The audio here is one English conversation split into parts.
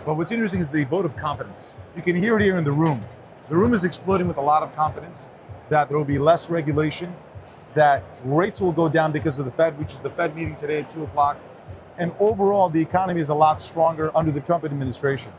But what's interesting is the vote of confidence. You can hear it here in the room. The room is exploding with a lot of confidence that there will be less regulation, that rates will go down because of the Fed, which is the Fed meeting today at 2 o'clock. And overall, the economy is a lot stronger under the Trump administration.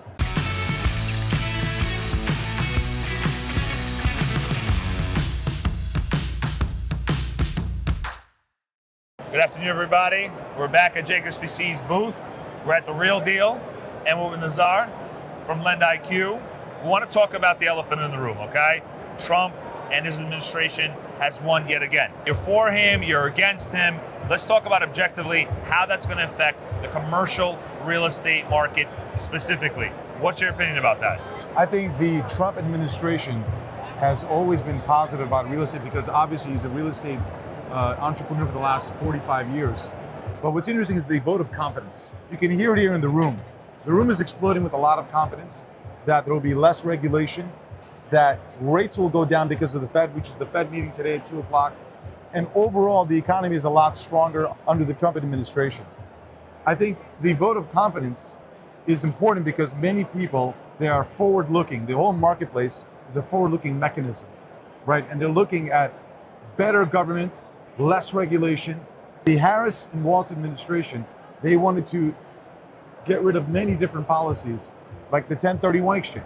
Good afternoon, everybody. We're back at Jacobs PC's booth. We're at The Real Deal, and we're with Nazar from LendIQ. We want to talk about the elephant in the room, okay? Trump and his administration has won yet again. You're for him, you're against him. Let's talk about objectively how that's going to affect the commercial real estate market specifically. What's your opinion about that? I think the Trump administration has always been positive about real estate because obviously he's a real estate entrepreneur for the last 45 years. But what's interesting is the vote of confidence. You can hear it here in the room. The room is exploding with a lot of confidence that there will be less regulation, that rates will go down because of the Fed, which is the Fed meeting today at 2 o'clock. And overall, the economy is a lot stronger under the Trump administration. I think the vote of confidence is important because many people, they are forward-looking. The whole marketplace is a forward-looking mechanism, right? And they're looking at better government, less regulation. The Harris and Walz administration, they wanted to get rid of many different policies, like the 1031 exchange.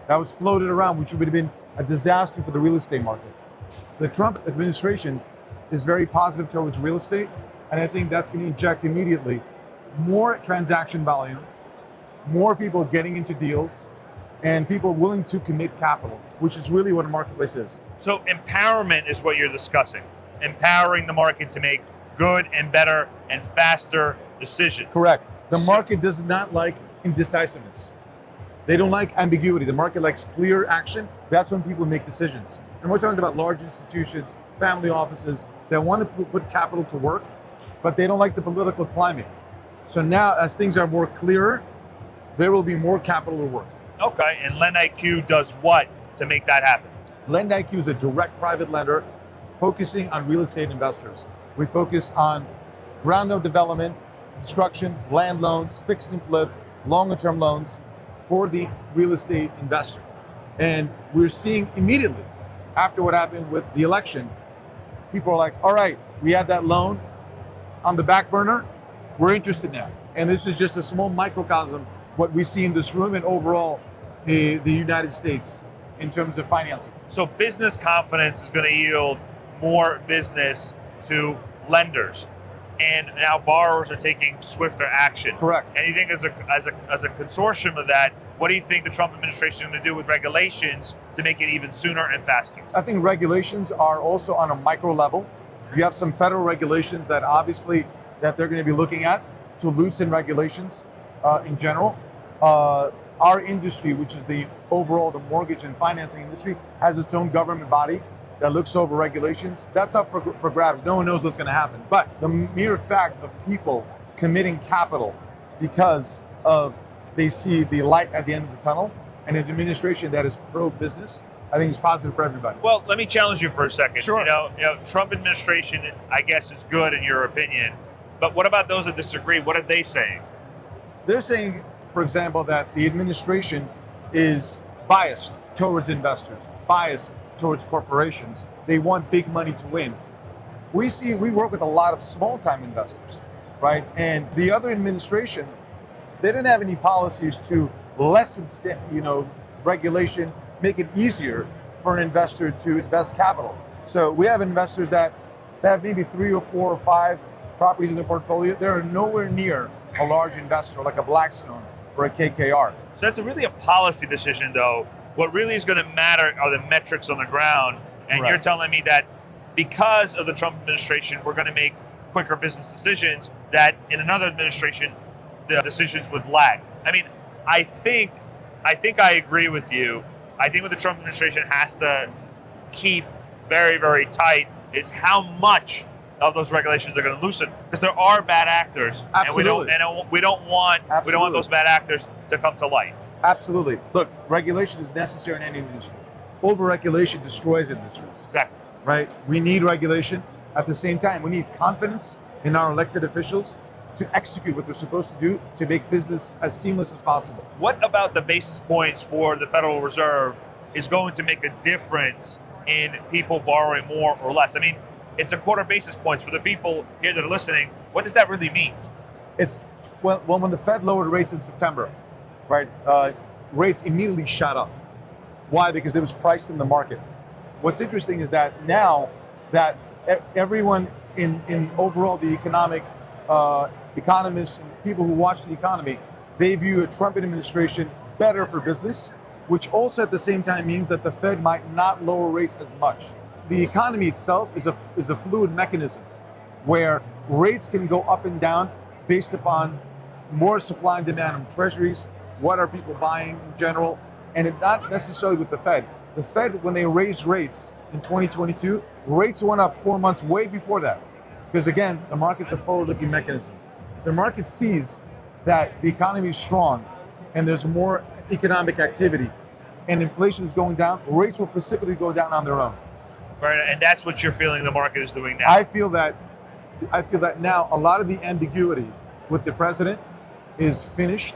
That was floated around, which would have been a disaster for the real estate market. The Trump administration is very positive towards real estate, and I think that's going to inject immediately more transaction volume, more people getting into deals, and people willing to commit capital, which is really what a marketplace is. So empowerment is what you're discussing. Empowering the market to make good and better and faster decisions. Correct. The market does not like indecisiveness. They don't like ambiguity. The market likes clear action. That's when people make decisions. And we're talking about large institutions, family offices that want to put capital to work, but they don't like the political climate. So now, as things are more clearer, there will be more capital to work. Okay, and LendIQ does what to make that happen? LendIQ is a direct private lender focusing on real estate investors. We focus on ground-up development, construction, land loans, fix and flip, longer-term loans for the real estate investor. And we're seeing immediately after what happened with the election, people are like, all right, we had that loan on the back burner, we're interested now. And this is just a small microcosm what we see in this room and overall the United States in terms of financing. So business confidence is going to yield more business to lenders, and now borrowers are taking swifter action. Correct. And you think as a consortium of that, what do you think the Trump administration is going to do with regulations to make it even sooner and faster? I think regulations are also on a micro level. You have some federal regulations that obviously that they're going to be looking at to loosen regulations in general. Our industry, which is the mortgage and financing industry, has its own government body that looks over regulations. That's up for grabs. No one knows what's going to happen. But the mere fact of people committing capital because of they see the light at the end of the tunnel and an administration that is pro-business, I think is positive for everybody. Well, let me challenge you for a second. Sure. You know, Trump administration, I guess, is good in your opinion. But what about those that disagree? What are they saying? They're saying, for example, that the administration is biased towards investors, biased towards corporations. They want big money to win. We work with a lot of small-time investors, right? And the other administration, they didn't have any policies to lessen, regulation, make it easier for an investor to invest capital. So we have investors that have maybe 3 or 4 or 5 properties in their portfolio. They're nowhere near a large investor like a Blackstone or a KKR. So that's really a policy decision, though. What really is going to matter are the metrics on the ground. And Correct. You're telling me that because of the Trump administration, we're going to make quicker business decisions, that in another administration, the decisions would lag. I mean, I think I agree with you. I think what the Trump administration has to keep very, very tight is how much of those regulations are going to loosen, because there are bad actors, Absolutely. and we don't want those bad actors to come to light. Absolutely. Look, regulation is necessary in any industry. Over-regulation destroys industries. Exactly. Right? We need regulation. At the same time, we need confidence in our elected officials to execute what they're supposed to do to make business as seamless as possible. What about the basis points for the Federal Reserve is going to make a difference in people borrowing more or less? I mean, it's a quarter basis points for the people here that are listening. What does that really mean? It's when the Fed lowered rates in September, right? Rates immediately shot up. Why? Because it was priced in the market. What's interesting is that now that everyone in overall the economists and people who watch the economy, they view a Trump administration better for business, which also at the same time means that the Fed might not lower rates as much. The economy itself is a fluid mechanism where rates can go up and down based upon more supply and demand on treasuries, what are people buying in general, and it's not necessarily with the Fed. The Fed, when they raised rates in 2022, rates went up 4 months way before that. Because again, the market's a forward-looking mechanism. If the market sees that the economy is strong and there's more economic activity and inflation is going down, rates will precipitously go down on their own. Right, and that's what you're feeling the market is doing now. I feel that now a lot of the ambiguity with the president is finished.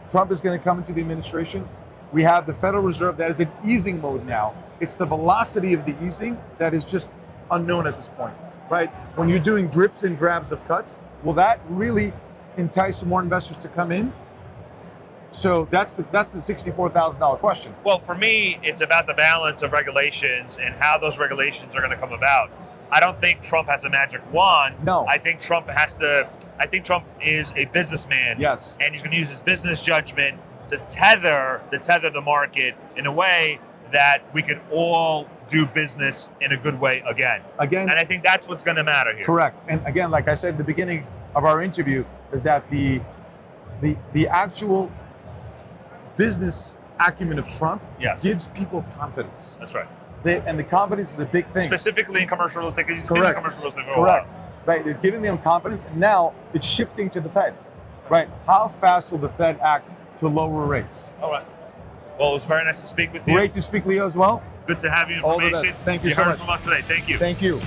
Trump is going to come into the administration. We have the Federal Reserve that is in easing mode now. It's the velocity of the easing that is just unknown at this point, right? When you're doing drips and drabs of cuts, will that really entice more investors to come in? So that's the $64,000 question. Well, for me, it's about the balance of regulations and how those regulations are going to come about. I don't think Trump has a magic wand. No. I think Trump is a businessman. Yes. And he's going to use his business judgment to tether the market in a way that we can all do business in a good way again. And I think that's what's going to matter here. Correct. And again, like I said at the beginning of our interview, is that the actual business acumen of Trump gives people confidence. That's right. And the confidence is a big thing. Specifically in commercial real estate, because he's been in commercial real estate for a Correct. while. Right, they're giving them confidence, and now it's shifting to the Fed. Right, how fast will the Fed act to lower rates? All right. Well, it was very nice to speak with you. Great to speak, Leo, as well. Good to have you. All the best. Thank you so much. You heard from us today. Thank you. Thank you.